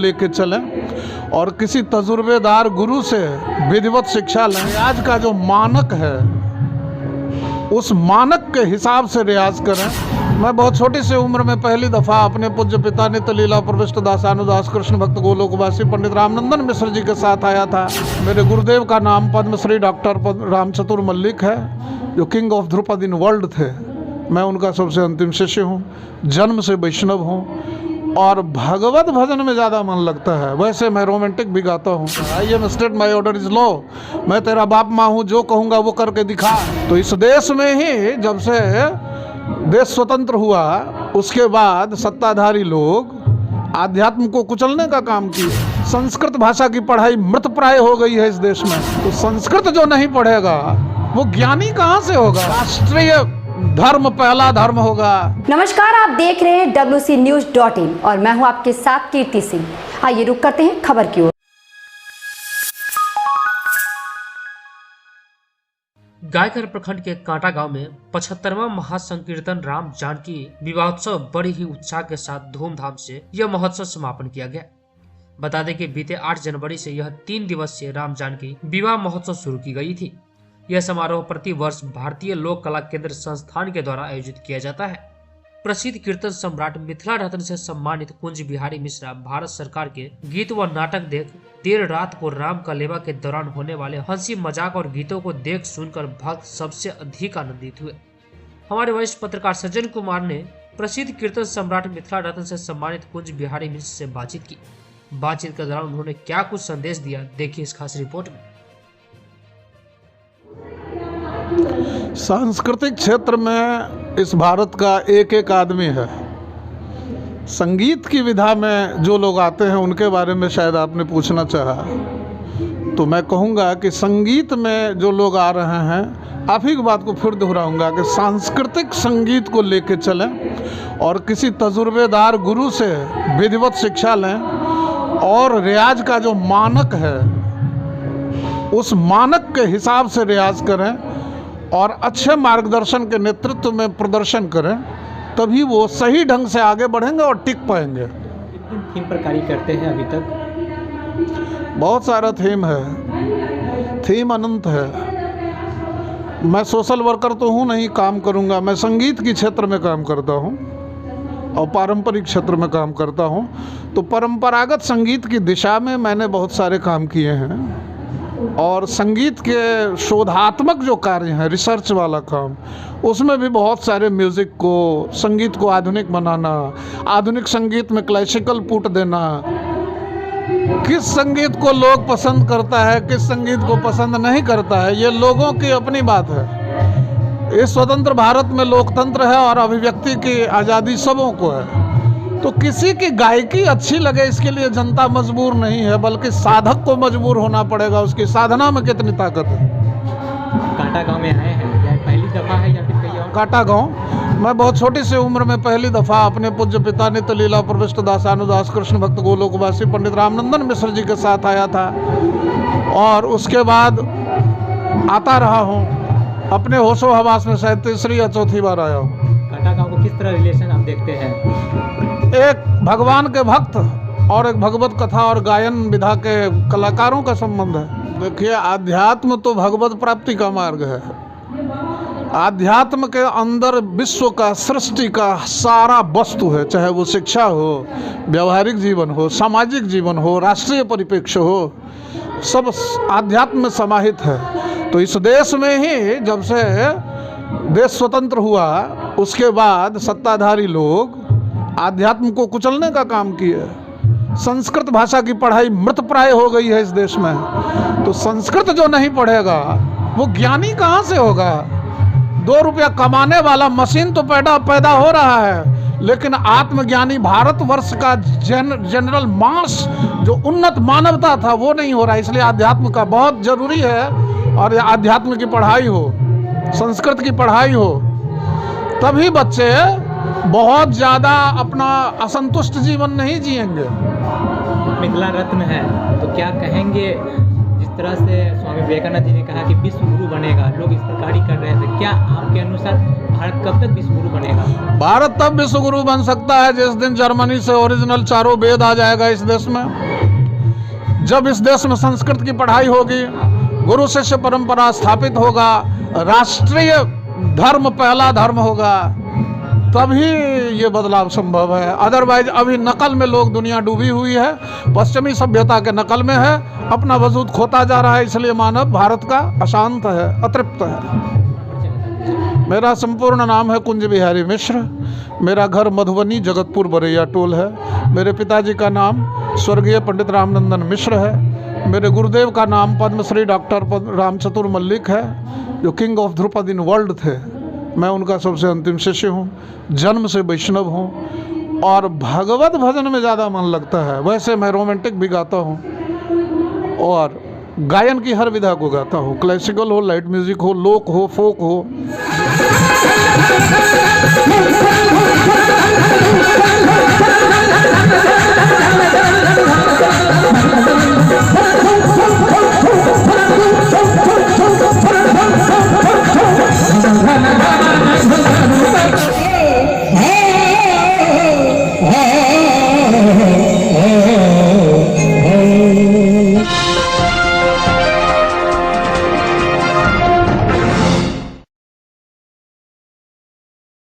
लेके चलें और किसी तजुर्बेदार गुरु से विधिवत शिक्षा लें। रियाज का जो मानक है उस मानक के हिसाब से रियाज करें। मैं बहुत छोटी सी उम्र में पहली दफ़ा अपने पूज्य पिता नित्य लीला प्रविष्ट दासानुदास कृष्ण भक्त गोलोकवासी पंडित रामनंदन मिश्र जी के साथ आया था। मेरे गुरुदेव का नाम पद्मश्री डॉक्टर रामचतुर मल्लिक है, जो king of Dhrupad in world थे। मैं उनका सबसे अंतिम शिष्य हूँ, जन्म से वैष्णव हूँ और भगवत भजन में ज़्यादा मन लगता है। वैसे मैं रोमांटिक भी गाता हूँ। I am state my order is law, मैं तेरा बाप माँ हूँ, जो कहूँगा वो करके दिखा। तो इस देश में ही जब से देश स्वतंत्र हुआ उसके बाद सत्ताधारी लोग आध्यात्म को कुचलने का काम किए। संस्कृत भाषा की पढ़ाई मृत प्राय हो गई है इस देश में। तो संस्कृत जो नहीं पढ़ेगा वो ज्ञानी कहाँ से होगा? राष्ट्रीय धर्म पहला धर्म होगा। नमस्कार, आप देख रहे हैं WCNews.in और मैं हूं आपके साथ कीर्ति सिंह। आइए रुक करते हैं खबर की ओर। गायघर प्रखंड के कांटा गांव में 75वां महासंकीर्तन राम जानकी विवाहोत्सव बड़ी ही उत्साह के साथ धूमधाम से यह महोत्सव समापन किया गया। बता दें कि बीते 8 जनवरी से यह 3 दिवसीय राम जानकी विवाह महोत्सव शुरू की गई थी। यह समारोह प्रति वर्ष भारतीय लोक कला केंद्र संस्थान के द्वारा आयोजित किया जाता है। प्रसिद्ध कीर्तन सम्राट मिथिला रत्न से सम्मानित कुंज बिहारी मिश्रा भारत सरकार के गीत व नाटक देख देर रात को राम कलेवा के दौरान होने वाले हंसी मजाक और गीतों को देख सुनकर भक्त सबसे अधिक आनंदित हुए। हमारे वरिष्ठ पत्रकार सज्जन कुमार ने प्रसिद्ध कीर्तन सम्राट मिथिला रत्न से सम्मानित कुंज बिहारी मिश्र से बातचीत की। बातचीत के दौरान उन्होंने क्या कुछ संदेश दिया, देखिए इस खास रिपोर्ट में। सांस्कृतिक क्षेत्र में इस भारत का एक एक आदमी है। संगीत की विधा में जो लोग आते हैं उनके बारे में शायद आपने पूछना चाहा, तो मैं कहूँगा कि संगीत में जो लोग आ रहे हैं, आप ही की बात को फिर दोहराऊंगा कि सांस्कृतिक संगीत को लेके चलें और किसी तजुर्बेदार गुरु से विधिवत शिक्षा लें और रियाज का जो मानक है उस मानक के हिसाब से रियाज करें और अच्छे मार्गदर्शन के नेतृत्व में प्रदर्शन करें, तभी वो सही ढंग से आगे बढ़ेंगे और टिक पाएंगे। थीम पर कार्य करते हैं अभी तक? बहुत सारा थीम है, थीम अनंत है। मैं सोशल वर्कर तो हूँ नहीं, काम करूँगा। मैं संगीत के क्षेत्र में काम करता हूँ और पारंपरिक क्षेत्र में काम करता हूँ। तो परंपरागत संगीत की दिशा में मैंने बहुत सारे काम किए हैं और संगीत के शोधात्मक जो कार्य हैं, रिसर्च वाला काम, उसमें भी बहुत सारे म्यूज़िक को, संगीत को आधुनिक बनाना, आधुनिक संगीत में क्लासिकल पुट देना, किस संगीत को लोग पसंद करता है, किस संगीत को पसंद नहीं करता है, ये लोगों की अपनी बात है। इस स्वतंत्र भारत में लोकतंत्र है और अभिव्यक्ति की आज़ादी सबों को है। तो किसी की गायकी अच्छी लगे इसके लिए जनता मजबूर नहीं है, बल्कि साधक को मजबूर होना पड़ेगा। उसकी साधना में कितनी ताकत है। कांटा गांव में आए हैं, या पहली दफ़ा है या फिर कहीं और? कांटा गांव मैं बहुत छोटी सी उम्र में पहली दफ़ा अपने पूज्य पिता नित्य लीला प्रविष्ट दासानुदास कृष्ण भक्त गोलोकवासी पंडित रामनंदन मिश्र जी के साथ आया था और उसके बाद आता रहा हूँ। अपने होशो हवास में शायद तीसरी या चौथी बार आया हूँ। कांटा गांव को किस तरह रिलेशन आप देखते हैं? एक भगवान के भक्त और एक भगवत कथा और गायन विधा के कलाकारों का संबंध है। देखिए, आध्यात्म तो भगवत प्राप्ति का मार्ग है। आध्यात्म के अंदर विश्व का, सृष्टि का सारा वस्तु है, चाहे वो शिक्षा हो, व्यवहारिक जीवन हो, सामाजिक जीवन हो, राष्ट्रीय परिप्रेक्ष्य हो, सब आध्यात्म में समाहित है। तो इस देश में ही जब से देश स्वतंत्र हुआ उसके बाद सत्ताधारी लोग आध्यात्म को कुचलने का काम किए। संस्कृत भाषा की पढ़ाई मृत प्राय हो गई है इस देश में। तो संस्कृत जो नहीं पढ़ेगा वो ज्ञानी कहाँ से होगा? 2 रुपया कमाने वाला मशीन तो पैदा हो रहा है, लेकिन आत्मज्ञानी भारतवर्ष का जनरल मास, जो उन्नत मानवता था, वो नहीं हो रहा। इसलिए आध्यात्म का बहुत जरूरी है और आध्यात्म की पढ़ाई हो, संस्कृत की पढ़ाई हो, तभी बच्चे बहुत ज़्यादा अपना असंतुष्ट जीवन नहीं जिएंगे। मिथिला रत्न है तो क्या कहेंगे, जिस तरह से स्वामी विवेकानंद जी ने कहा कि विश्व गुरु बनेगा, लोग इस प्रकार ही कर रहे थे, क्या आपके अनुसार भारत कब तक विश्व गुरु बनेगा? भारत तब विश्व गुरु बन सकता है जिस दिन जर्मनी से ओरिजिनल चारों वेद आ जाएगा इस देश में। जब इस देश में संस्कृत की पढ़ाई होगी, गुरु शिष्य परंपरा स्थापित होगा, राष्ट्रीय धर्म पहला धर्म होगा, तभी ये बदलाव संभव है। अदरवाइज अभी नकल में लोग, दुनिया डूबी हुई है, पश्चिमी सभ्यता के नकल में है, अपना वजूद खोता जा रहा है। इसलिए मानव भारत का अशांत है, अतृप्त है। मेरा संपूर्ण नाम है कुंज बिहारी मिश्र। मेरा घर मधुबनी जगतपुर बरैया टोल है। मेरे पिताजी का नाम स्वर्गीय पंडित रामनंदन मिश्र है। मेरे गुरुदेव का नाम पद्मश्री डॉक्टर रामचतुर मल्लिक है, जो king of Dhrupad in world थे। मैं उनका सबसे अंतिम शिष्य हूँ, जन्म से वैष्णव हूँ और भगवत भजन में ज़्यादा मन लगता है। वैसे मैं रोमांटिक भी गाता हूँ और गायन की हर विधा को गाता हूँ, क्लासिकल हो, लाइट म्यूजिक हो, लोक हो, फोक हो।